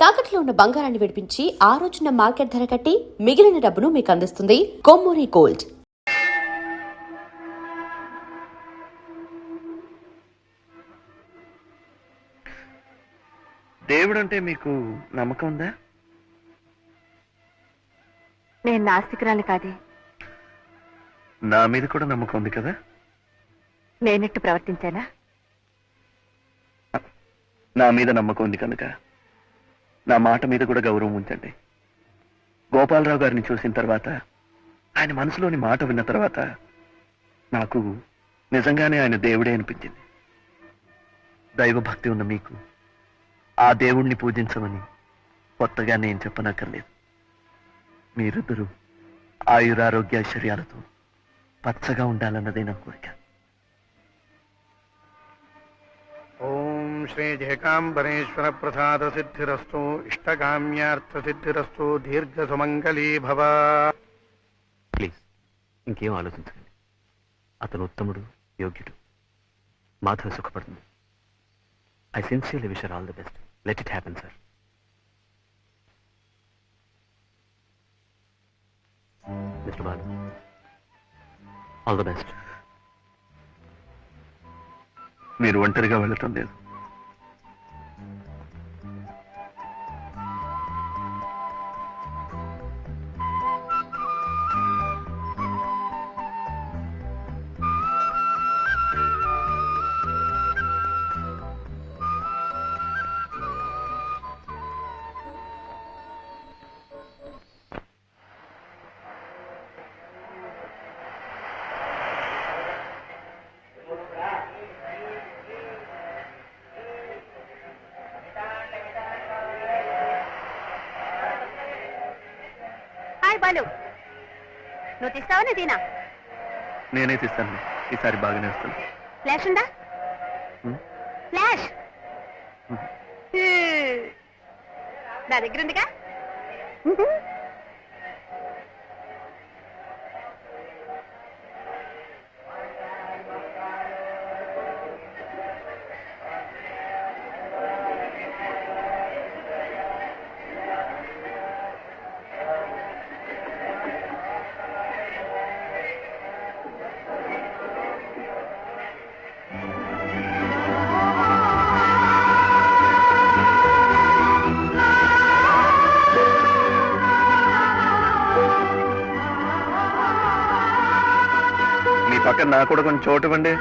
తాకట్లో ఉన్న బంగారాన్ని విడిపించి ఆ రోజున మార్కెట్ ధర కట్టి మిగిలిన డబ్బును మీకు అందిస్తుంది కొమ్మూరి గోల్డ్. దేవుడు అంటే మీకు నమ్మకం ఉందా? నేను నాస్తికురాలి కాదే. నా మీద కూడా నమ్మకం ఉంది కదా. నేనెట్టు ప్రవర్తించానా? నా మీద నమ్మకం ఉంది కనుక నా మాట మీద కూడా గౌరవం ఉంచండి. గోపాలరావు గారిని చూసిన తర్వాత, ఆయన మనసులోని మాట విన్న తర్వాత నాకు నిజంగానే ఆయన దేవుడే అనిపించింది. దైవభక్తి ఉన్న మీకు ఆ దేవుణ్ణి పూజించమని కొత్తగా నేను చెప్పనక్కర్లేదు. మీరిద్దరూ ఆయురారోగ్యాశ్చర్యాలతో పచ్చగా ఉండాలన్నదే నా కోరిక. ఓం శ్రీ జయకాంబరేశ్వర ప్రసాద సిద్ధిరస్తు, ఇష్టకామ్యార్థ సిద్ధిరస్తు, దీర్ఘ సుమంగళీ భవ. ప్లీజ్ ఇంకేం ఆలోచించండి. అతను ఉత్తముడు, యోగ్యుడు. మాధవ సుఖపడుతుంది. I sincerely wish all the best. Let it happen sir. Mister Balu, all the best. మీరు ఒంటరిగా వెళ్ళటం లేదు. హాయ్ బాలు, నువ్వు తీస్తావా నేను తీనా? నేనే తీస్తాను. ఈసారి బాగానే వస్తాను. ఫ్లాష్ ఉందా? ఫ్లాష్ నా దగ్గర ఉందిగా. పక్కన నాకు కూడా కొంచెం చోటు ఇవ్వండి.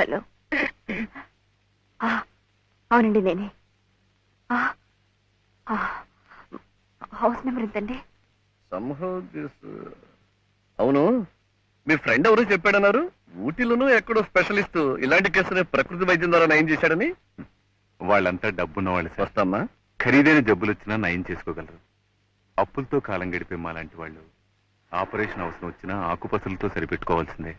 హలో, అవునండి నేనే. హౌస్ నెంబర్ ఎంతండి? అవును, మీ ఫ్రెండ్ ఎవరో చెప్పాడన్నారు. ఊటీలోనూ ఎక్కడో స్పెషలిస్ట్ ఇలాంటి కేసుని ప్రకృతి వైద్యం ద్వారా నయం చేశాడని. వాళ్ళంతా డబ్బున్న వాళ్ళు సార్. వస్తామ్మా. ఖరీదైన జబ్బులు వచ్చినా నయం చేసుకోగలరు. అప్పులతో కాలం గడిపే మా లాంటి వాళ్ళు ఆపరేషన్ అవసరం వచ్చినా ఆకుపసలతో సరిపెట్టుకోవాల్సిందే.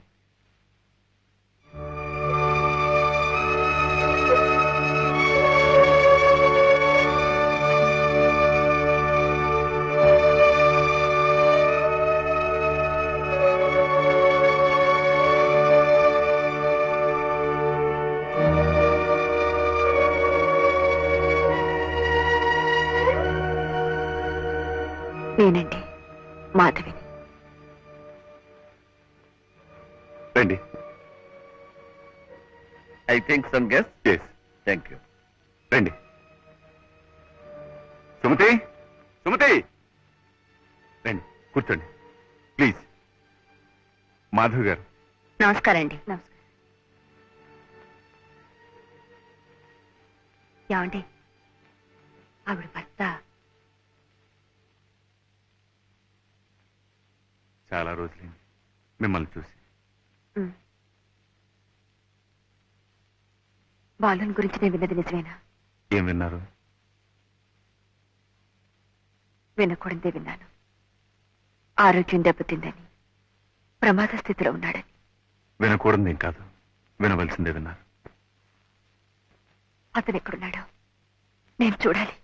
నేనండి మాధవిని. రండి. I think some guest. Yes. Thank you. రండి. సుమతి, సుమతి రండి కూర్చోండి ప్లీజ్. మాధవ్ గారు నమస్కారం అండి. నమస్కారం. ఏమండి, ఆవిడ భర్త చాలా రోజులైంది మిమ్మల్ని చూసి. బాలుని గురించి నేను విన్నది నిజమేనా? ఏం విన్నారు? వినకూడదే విన్నాను. ఆరోగ్యం దెబ్బతిందని, ప్రమాద స్థితిలో ఉన్నాడని. వినకూడదేం కాదు, వినవలసిందే విన్నారు. అతను ఎక్కడున్నాడో నేను చూడాలి.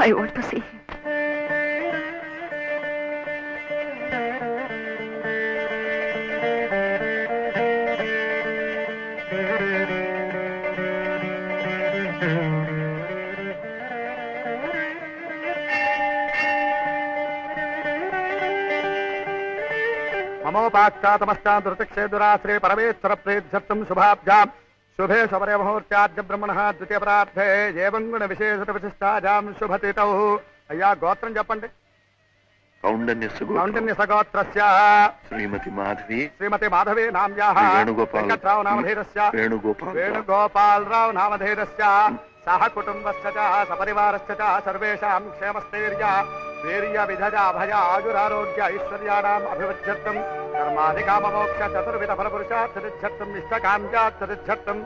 I want to see him. మమోపాక్షాతమశ్చాంతృతిక్షే దురాశ్రే పరమేశ్వర ప్రేధ్యర్థం శుభాభ్యాం శుభే శుభరే ముహూర్త్యాద్య బ్రహ్మణ ద్వితీయ పరార్థే ఏవం గుణ విశేష విశిష్టాజాం శుభతితౌ. అయ్యా గోత్రం చెప్పండి. కౌండన్య సగోత్రస్య శ్రీమతి మాధవి శ్రీమతి మాధవి నామ్యాః వెంకట్రావు నామధేయస్య వేణుగోపాలరావు నామధేయస్య సహ కుటుంబస్య చ సపరివారస్య చ సర్వేషాం క్షేమస్థైర్య వీర్య విధజ అభయ ఆయురారోగ్య ఐశ్వర్యాణాం అభివృద్ధ్యర్థం కర్మాధికామమోక్ష చతుర్విధ ఫలపురుషార్థసిద్ధ్యర్థం ఇష్టకామ్యార్థసిద్ధ్యర్థం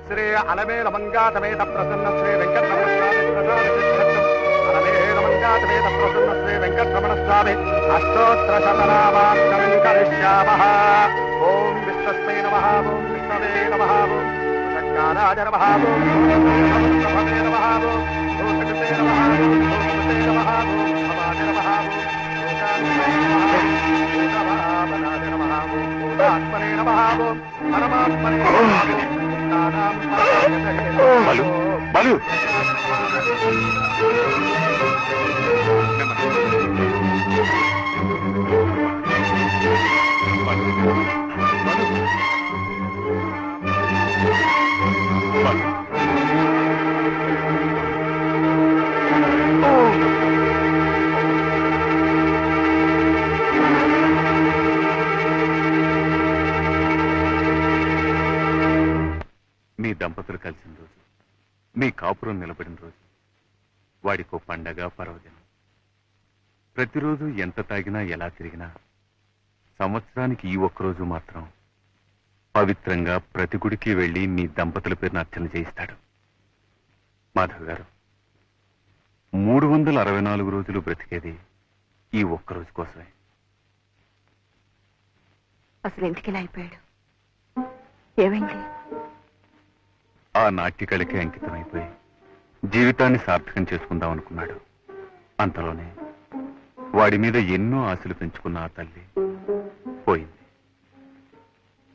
శ్రీ అలమేల మంగాతమేత ప్రసన్న శ్రీ వెంకటరమణ స్వామి ప్రసాదసిద్ధ్యర్థం అలమేల మంగాతమేత ప్రసన్న శ్రీ వెంకటరమణ స్వామి అష్టోత్తర శతనామార్చనం కరిష్యామః. ఓం విష్ణుస్మై నమః. ఓం విష్ణవే నమః. ఓం శంకరాయ నమః. ఓం నమః నమః. ఓం కృతే నమః. ఓం కృతే నమః. ఓం భవాయ నమః. ఓం నమః ఆత్మనే నమః. ఓం పరమాత్మనే నమః. బలు బలు మీ దంపతులు కలిసిన రోజు, మీ కాపురం నిలబడిన రోజు, వాడికో పండగ పర్వదినం. ప్రతిరోజు ఎంత తాగినా ఎలా తిరిగినా సంవత్సరానికి ఈ ఒక్కరోజు మాత్రం పవిత్రంగా ప్రతి గుడికి వెళ్లి మీ దంపతుల పేరున అర్చన చేయిస్తాడు. మాధవ్ గారు 364 రోజులు బ్రతికేది ఈ ఒక్కరోజు కోసమే. అసలు ఎందుకు ఇలా అయిపోయాడు? ఏమైంది? ఆ నాట్యకళకే అంకితమైపోయి జీవితాన్ని సార్థకం చేసుకుందాం అనుకున్నాడు. అంతలోనే వాడి మీద ఎన్నో ఆశలు పెంచుకున్న ఆ తల్లి పోయింది.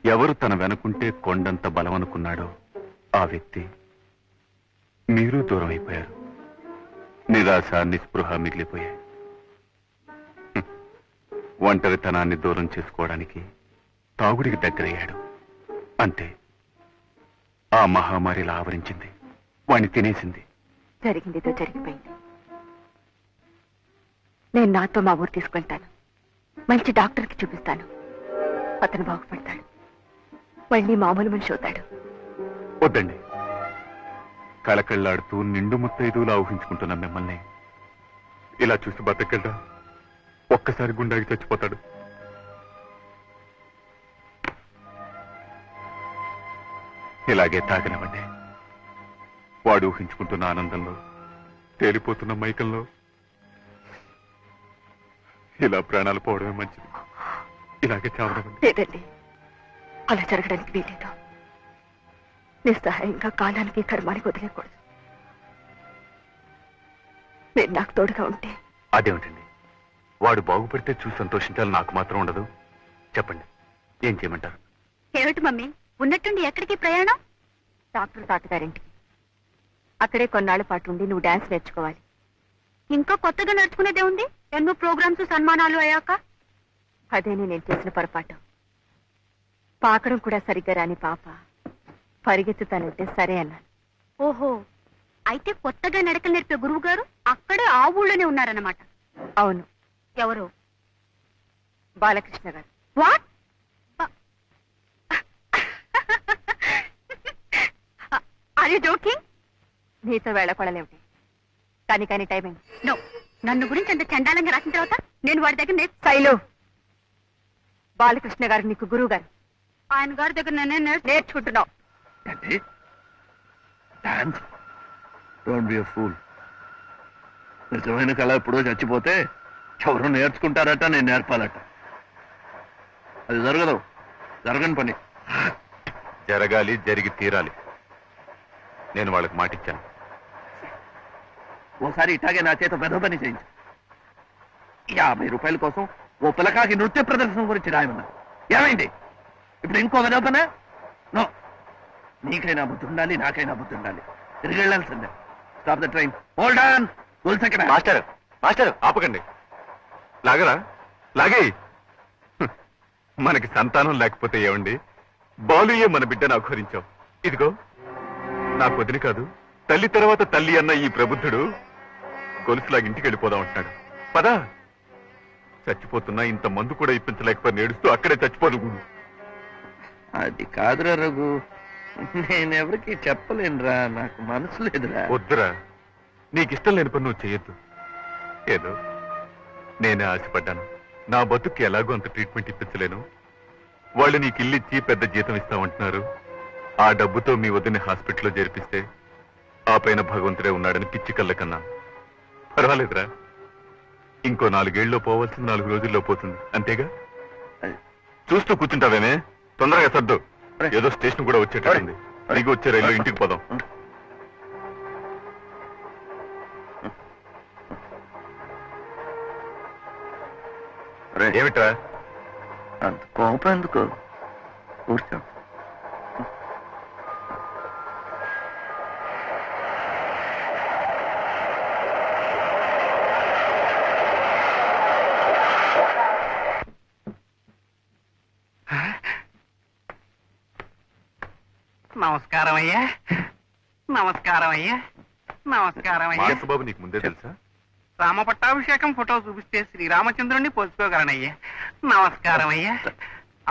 ఎవరు తన వెనుకుంటే కొండంత బలమనుకున్నాడో ఆ వ్యక్తి మీరు దూరం అయిపోయారు. నిరాశ నిస్పృహ మిగిలిపోయాయి. ఒంటరితనాన్ని దూరం చేసుకోవడానికి తాగుడికి దగ్గరయ్యాడు. అంతే, ఆ మహమ్మారిలా ఆవరించింది, వాణ్ణి తినేసింది. జరిగిందితో జరిగిపోయింది. నేను నాతో మా ఊరు తీసుకెళ్తాను. మంచి డాక్టర్కి చూపిస్తాను. అతను బాగుపడతాడు. మళ్ళీ మామూలు మనిషి అవుతాడు. వద్దండి. కలకళ్లాడుతూ నిండు ముత్తైదువులా ఊహించుకుంటున్న మిమ్మల్ని ఇలా చూసి బతకగలరా? ఒక్కసారి గుండాకి చచ్చిపోతాడు. ఇలాగే తాగనివ్వండి. వాడు ఊహించుకుంటున్న ఆనందంలో, తేలిపోతున్న మైకంలో ఇలా ప్రాణాలు పోవడమే మంచిది. ఇలాగే చావడం. లేదండి, అలా జరగడానికి వీలేదు. నిస్సహాయంగా కాలానికి కర్మానికి వదిలేకూడదు. మీరు నాకు తోడుగా ఉంటే. అదేమిటండి, వాడు బాగుపడితే చూసి సంతోషించాలి, నాకు మాత్రం ఉండదు. చెప్పండి, ఏం చేయమంటారు? ఏమిటి మమ్మీ, ఉన్నట్టుండి ఎక్కడికి ప్రయాణం? డాక్టర్ తాతగారింటికి. అక్కడే కొన్నాళ్ల పాటు ఉండి నువ్వు డాన్స్ నేర్చుకోవాలి. ఇంకా కొత్తగా నేర్చుకునేదే ఉంది. ఎన్నో ప్రోగ్రామ్స్ సన్మానాలు అయ్యాక. అదేనే నేను చేసిన పొరపాటు. పాకడం కూడా సరిగ్గా రాని పాప పరిగెత్తుతానంటే సరే అన్నాను. ఓహో, అయితే కొత్తగా నడకలు నేర్పే గురువు గారు అక్కడే ఆ ఊళ్ళోనే ఉన్నారన్నమాట. అవును. ఎవరు? Balakrishna garu. What? Are you joking? నీతో వేళపడలేమిటి? కానీ టైమింగ్ నో. నన్ను గురించి అంత చండాలంగా రాసిన తర్వాత నేను వాడి దగ్గర శైలు, బాలకృష్ణ గారు నీకు గురువు గారు. ఆయన గారి దగ్గర నేనే నేర్చుకుంటున్నావు. ఏంటి? Dance? Don't be a fool. నిజమైన కళ ఎప్పుడో చచ్చిపోతే ఎవరు నేర్చుకుంటారట, నేను నేర్పాలట. అది జరగదు, జరగని పని. జరగాలి, జరిగి తీరాలి. నేను వాళ్ళకి మాటిచ్చాను. ఓసారి ఇట్లాగే నా చేత పెద్ద పని చేయించు. 50 రూపాయల కోసం ఓ పిల్లకాకి నృత్య ప్రదర్శన గురించి రాయమన్నా. ఏమైంది? ఇప్పుడు ఇంకో వినోపన? నో. నీకైనా బుద్ధి ఉండాలి, నాకైనా బుద్ధి ఉండాలి. తిరిగి వెళ్ళాల్సిందే. Stop the train. Hold on. Master, master ఆపకండి. లాగరా, లాగే. మనకి సంతానం లేకపోతే ఏమండి, బాలుయే మన బిడ్డను ఆహ్వానించావు. ఇదిగో నా వదిలి కాదు, తల్లి తర్వాత తల్లి అన్న ఈ ప్రబుద్ధుడు గొలుసులాగా ఇంటికి వెళ్ళిపోదాం అంటున్నాడు. పదా. చచ్చిపోతున్నా ఇంత మందు కూడా ఇప్పించలేకపోయి నేడుస్తూ అక్కడే చచ్చిపోదు. అది కాదురా రఘు, నేనెవరికి చెప్పలేనురా, నాకు మనసు లేదురా. వద్దురా, నీకిష్టం లేని పని నువ్వు చేయొద్దు. ఏదో నేనే ఆశపడ్డాను. నా బతుక్కి ఎలాగో అంత ట్రీట్మెంట్ ఇప్పించలేను. వాళ్ళు నీకు ఇల్లిచ్చి పెద్ద జీతం ఇస్తామంటున్నారు. ఆ డబ్బుతో మీ వదిని హాస్పిటల్లో చేర్పిస్తే ఆ పైన భగవంతుడే ఉన్నాడని పిచ్చి కళ్ళ కన్నా. పర్వాలేదురా, ఇంకో 4 ఏళ్ళలో పోవాల్సింది 4 రోజుల్లో పోతుంది. అంతేగా? చూస్తూ కూర్చుంటావేమే, తొందరగా సర్దు. ఏదో స్టేషన్ కూడా వచ్చేటట్టుంది. నీకు వచ్చే రైల్లో ఇంటికి పోదాం. ఏమిట్రా అంత కోపం ఎందుకు? కూర్చో. నమస్కారం అయ్యా. నమస్కారం అయ్యా. నమస్కారం అయ్యా. మానసబాబు నీకు ముందే తెలుసా? రామపట్టాభిషేకం ఫోటో చూపిస్తే శ్రీరామచంద్రుణ్ణి పోల్చుకోగలనయ్యా. నమస్కారం అయ్యా.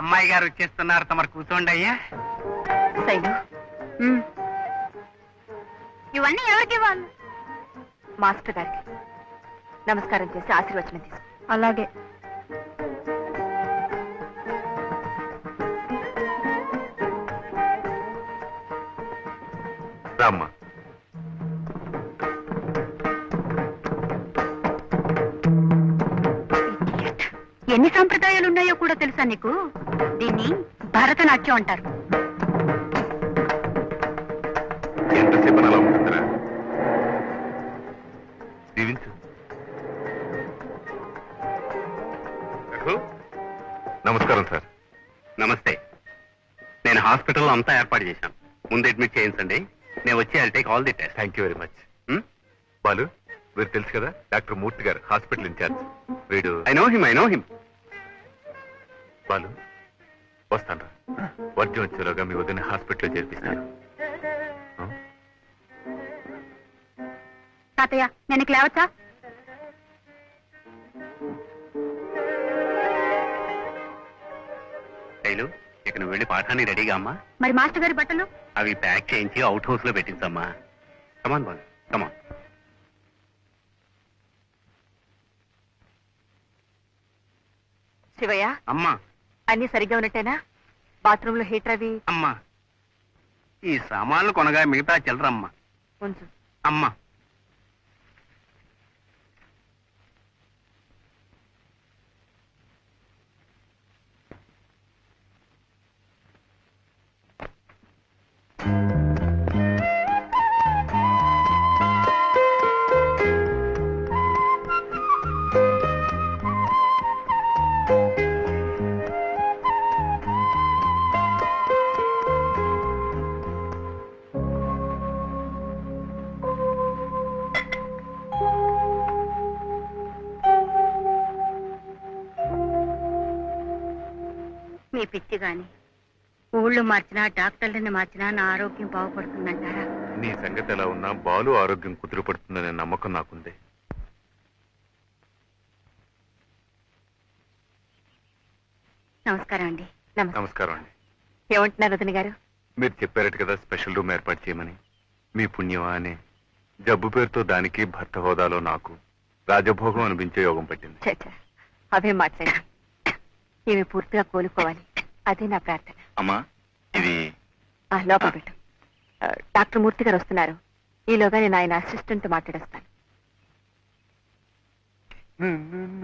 అమ్మాయి గారు వచ్చేస్తున్నారు, తమరు కూర్చోండి అయ్యా. శైలు, ఇవన్నీ ఎవరికి ఇవ్వాలి? మాస్టర్ గారికి నమస్కారం చేసి ఆశీర్వచనం తీసు. అలాగే. రామ్మా. ఎన్ని సంప్రదాయాలు ఉన్నాయో కూడా తెలుసా నీకు? దీన్ని భరతనాట్యం అంటారు. ఎంతసేపు అలా ఉంటుందిరా? దీవించు. నమస్కారం సార్. నమస్తే. నేను హాస్పిటల్లో అంతా ఏర్పాటు చేశాను. ముందు అడ్మిట్ చేయించండి. నేను వచ్చి I'll take all the test. Thank you very much. Balu, వీరు తెలుసు కదా, డాక్టర్ మూర్తి గారు, హాస్పిటల్ ఇన్ఛార్జ్. వీడు ఐ నో హిమ్. బాలు, వస్తాను. వర్జం వచ్చేలోగా మీ వదిన హాస్పిటల్లో చేర్పిస్తాను. తాతయ్య, నేను లేవచ్చా? శైలు, ఇక నువ్వు వెళ్ళి పాఠాన్ని రెడీగా అమ్మా. మరి మాస్టర్ గారి బట్టలు? అవి ప్యాక్ చేయించి అవుట్ హౌస్ లో పెట్టించమ్మా. కమాన్ బాలు, కమాన్. శివయ్య, అమ్మా. అన్ని సరిగ్గా ఉన్నట్టేనా? బాత్రూమ్ లో హీటర్ అవి? అమ్మా, ఈ సామాన్లు కొనగా మిగతా చిల్లరమ్మా. ఉంచు. అమ్మా. మీ పిచ్చి గాని ఊళ్ళు మార్చినా డాక్టర్లని మార్చినా నా ఆరోగ్యం బాగుపడుతుందంటారా? నీ సంగతి ఎలా ఉన్నా బాలు ఆరోగ్యం కుదురుపడుతుందనే నమ్మకం నాకుంది. నమస్కారం అండి. నమస్కారం అండి. ఏమంటున్నారు వదిన గారు? మీరు చెప్పారట కదా స్పెషల్ రూమ్ ఏర్పాటు చేయమని. మీ పుణ్యమా అని జబ్బు పేరుతో దానికి భర్త హోదాలో నాకు రాజభోగం అనిపించే యోగం పట్టింది. చచ్చా అవే మాట్లాడి ఇవి పూర్తిగా కోలుకోవాలి, అదే నా ప్రార్థన. అమ్మా ఇది లోపల పెట్టు. డాక్టర్ మూర్తి గారు వస్తున్నారు, ఈలోగా నేను ఆయన అసిస్టెంట్ మాట్లాడేస్తాను.